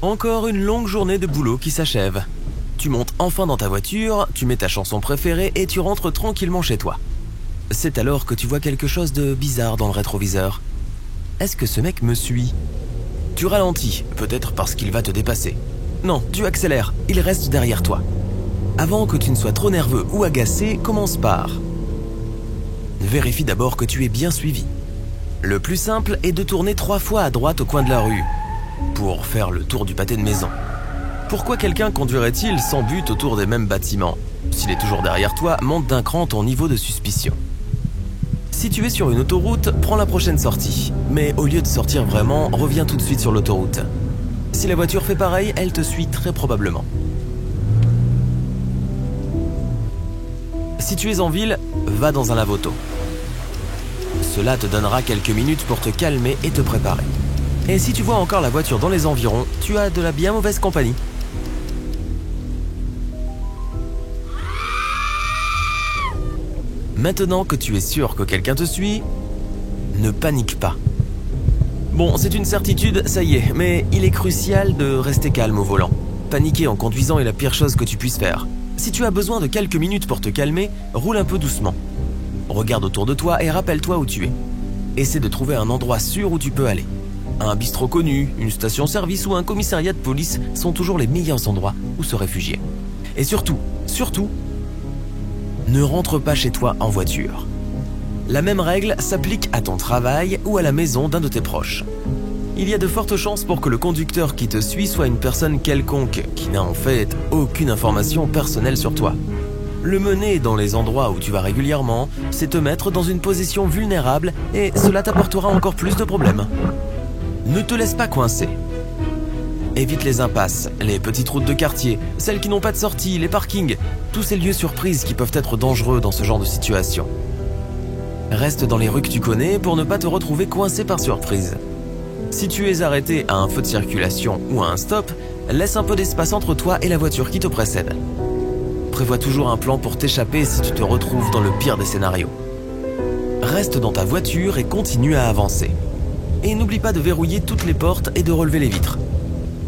Encore une longue journée de boulot qui s'achève. Tu montes enfin dans ta voiture, tu mets ta chanson préférée et tu rentres tranquillement chez toi. C'est alors que tu vois quelque chose de bizarre dans le rétroviseur. Est-ce que ce mec me suit? Tu ralentis, peut-être parce qu'il va te dépasser. Non, tu accélères, il reste derrière toi. Avant que tu ne sois trop nerveux ou agacé, commence par... Vérifie d'abord que tu es bien suivi. Le plus simple est de tourner 3 fois à droite au coin de la rue, pour faire le tour du pâté de maison. Pourquoi quelqu'un conduirait-il sans but autour des mêmes bâtiments? S'il est toujours derrière toi, monte d'un cran ton niveau de suspicion. Si tu es sur une autoroute, prends la prochaine sortie. Mais au lieu de sortir vraiment, reviens tout de suite sur l'autoroute. Si la voiture fait pareil, elle te suit très probablement. Si tu es en ville, va dans un lave-auto. Cela te donnera quelques minutes pour te calmer et te préparer. Et si tu vois encore la voiture dans les environs, tu as de la bien mauvaise compagnie. Maintenant que tu es sûr que quelqu'un te suit, ne panique pas. Bon, c'est une certitude, ça y est, mais il est crucial de rester calme au volant. Paniquer en conduisant est la pire chose que tu puisses faire. Si tu as besoin de quelques minutes pour te calmer, roule un peu doucement. Regarde autour de toi et rappelle-toi où tu es. Essaie de trouver un endroit sûr où tu peux aller. Un bistrot connu, une station-service ou un commissariat de police sont toujours les meilleurs endroits où se réfugier. Et surtout, ne rentre pas chez toi en voiture. La même règle s'applique à ton travail ou à la maison d'un de tes proches. Il y a de fortes chances pour que le conducteur qui te suit soit une personne quelconque qui n'a en fait aucune information personnelle sur toi. Le mener dans les endroits où tu vas régulièrement, c'est te mettre dans une position vulnérable et cela t'apportera encore plus de problèmes. Ne te laisse pas coincer. Évite les impasses, les petites routes de quartier, celles qui n'ont pas de sortie, les parkings, tous ces lieux surprises qui peuvent être dangereux dans ce genre de situation. Reste dans les rues que tu connais pour ne pas te retrouver coincé par surprise. Si tu es arrêté à un feu de circulation ou à un stop, laisse un peu d'espace entre toi et la voiture qui te précède. Prévois toujours un plan pour t'échapper si tu te retrouves dans le pire des scénarios. Reste dans ta voiture et continue à avancer. Et n'oublie pas de verrouiller toutes les portes et de relever les vitres.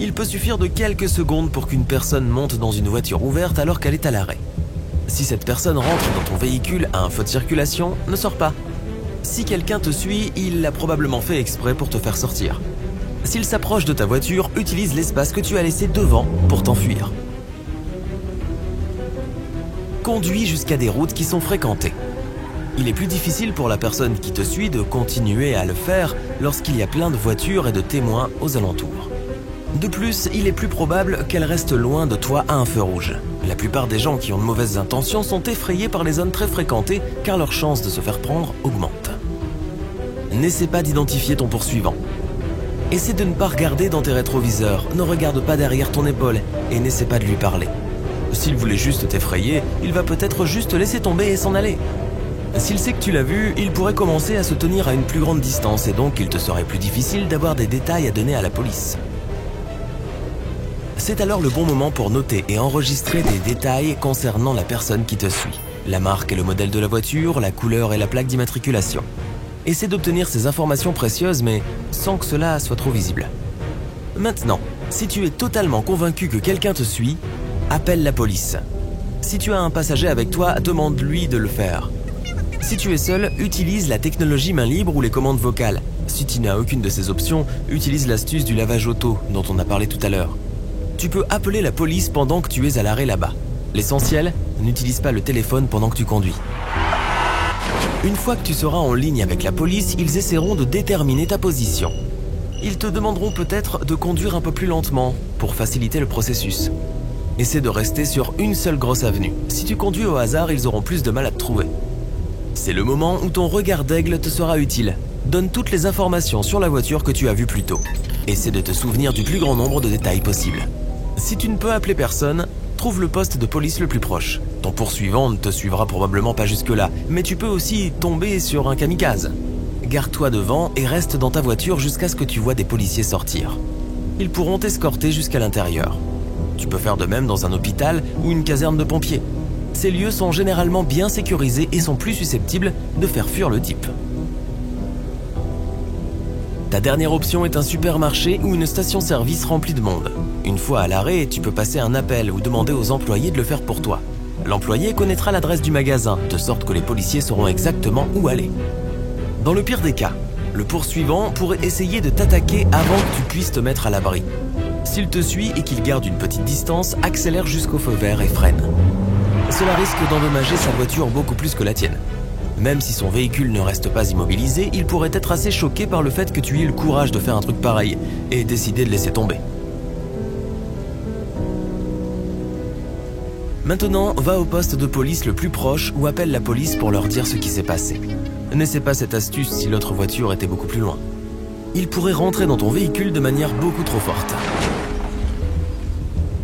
Il peut suffire de quelques secondes pour qu'une personne monte dans une voiture ouverte alors qu'elle est à l'arrêt. Si cette personne rentre dans ton véhicule à un feu de circulation, ne sors pas. Si quelqu'un te suit, il l'a probablement fait exprès pour te faire sortir. S'il s'approche de ta voiture, utilise l'espace que tu as laissé devant pour t'enfuir. Conduis jusqu'à des routes qui sont fréquentées. Il est plus difficile pour la personne qui te suit de continuer à le faire lorsqu'il y a plein de voitures et de témoins aux alentours. De plus, il est plus probable qu'elle reste loin de toi à un feu rouge. La plupart des gens qui ont de mauvaises intentions sont effrayés par les zones très fréquentées car leur chance de se faire prendre augmente. N'essaie pas d'identifier ton poursuivant. Essaie de ne pas regarder dans tes rétroviseurs, ne regarde pas derrière ton épaule et n'essaie pas de lui parler. S'il voulait juste t'effrayer, il va peut-être juste te laisser tomber et s'en aller. S'il sait que tu l'as vu, il pourrait commencer à se tenir à une plus grande distance et donc il te serait plus difficile d'avoir des détails à donner à la police. C'est alors le bon moment pour noter et enregistrer des détails concernant la personne qui te suit. La marque et le modèle de la voiture, la couleur et la plaque d'immatriculation. Essaie d'obtenir ces informations précieuses mais sans que cela soit trop visible. Maintenant, si tu es totalement convaincu que quelqu'un te suit, appelle la police. Si tu as un passager avec toi, demande-lui de le faire. Si tu es seul, utilise la technologie main libre ou les commandes vocales. Si tu n'as aucune de ces options, utilise l'astuce du lavage auto dont on a parlé tout à l'heure. Tu peux appeler la police pendant que tu es à l'arrêt là-bas. L'essentiel, n'utilise pas le téléphone pendant que tu conduis. Une fois que tu seras en ligne avec la police, ils essaieront de déterminer ta position. Ils te demanderont peut-être de conduire un peu plus lentement pour faciliter le processus. Essaie de rester sur une seule grosse avenue. Si tu conduis au hasard, ils auront plus de mal à te trouver. C'est le moment où ton regard d'aigle te sera utile. Donne toutes les informations sur la voiture que tu as vue plus tôt. Essaie de te souvenir du plus grand nombre de détails possible. Si tu ne peux appeler personne, trouve le poste de police le plus proche. Ton poursuivant ne te suivra probablement pas jusque-là, mais tu peux aussi tomber sur un kamikaze. Garde-toi devant et reste dans ta voiture jusqu'à ce que tu vois des policiers sortir. Ils pourront t'escorter jusqu'à l'intérieur. Tu peux faire de même dans un hôpital ou une caserne de pompiers. Ces lieux sont généralement bien sécurisés et sont plus susceptibles de faire fuir le type. Ta dernière option est un supermarché ou une station-service remplie de monde. Une fois à l'arrêt, tu peux passer un appel ou demander aux employés de le faire pour toi. L'employé connaîtra l'adresse du magasin, de sorte que les policiers sauront exactement où aller. Dans le pire des cas, le poursuivant pourrait essayer de t'attaquer avant que tu puisses te mettre à l'abri. S'il te suit et qu'il garde une petite distance, accélère jusqu'au feu vert et freine. Cela risque d'endommager sa voiture beaucoup plus que la tienne. Même si son véhicule ne reste pas immobilisé, il pourrait être assez choqué par le fait que tu aies le courage de faire un truc pareil et décider de laisser tomber. Maintenant, va au poste de police le plus proche ou appelle la police pour leur dire ce qui s'est passé. N'essaie pas cette astuce si l'autre voiture était beaucoup plus loin. Il pourrait rentrer dans ton véhicule de manière beaucoup trop forte.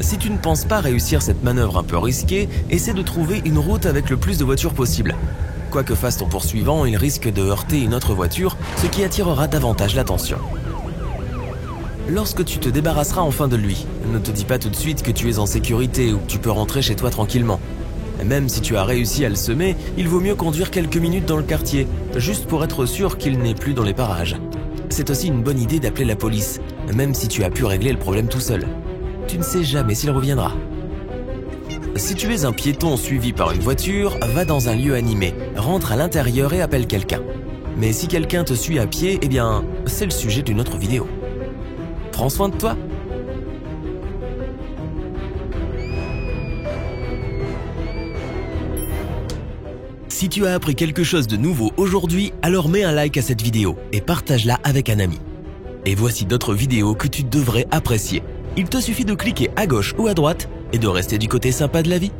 Si tu ne penses pas réussir cette manœuvre un peu risquée, essaie de trouver une route avec le plus de voitures possible. Quoi que fasse ton poursuivant, il risque de heurter une autre voiture, ce qui attirera davantage l'attention. Lorsque tu te débarrasseras enfin de lui, ne te dis pas tout de suite que tu es en sécurité ou que tu peux rentrer chez toi tranquillement. Même si tu as réussi à le semer, il vaut mieux conduire quelques minutes dans le quartier, juste pour être sûr qu'il n'est plus dans les parages. C'est aussi une bonne idée d'appeler la police, même si tu as pu régler le problème tout seul. Tu ne sais jamais s'il reviendra. Si tu es un piéton suivi par une voiture, va dans un lieu animé, rentre à l'intérieur et appelle quelqu'un. Mais si quelqu'un te suit à pied, eh bien, c'est le sujet d'une autre vidéo. Prends soin de toi. Si tu as appris quelque chose de nouveau aujourd'hui, alors mets un like à cette vidéo et partage-la avec un ami. Et voici d'autres vidéos que tu devrais apprécier. Il te suffit de cliquer à gauche ou à droite et de rester du côté sympa de la vie.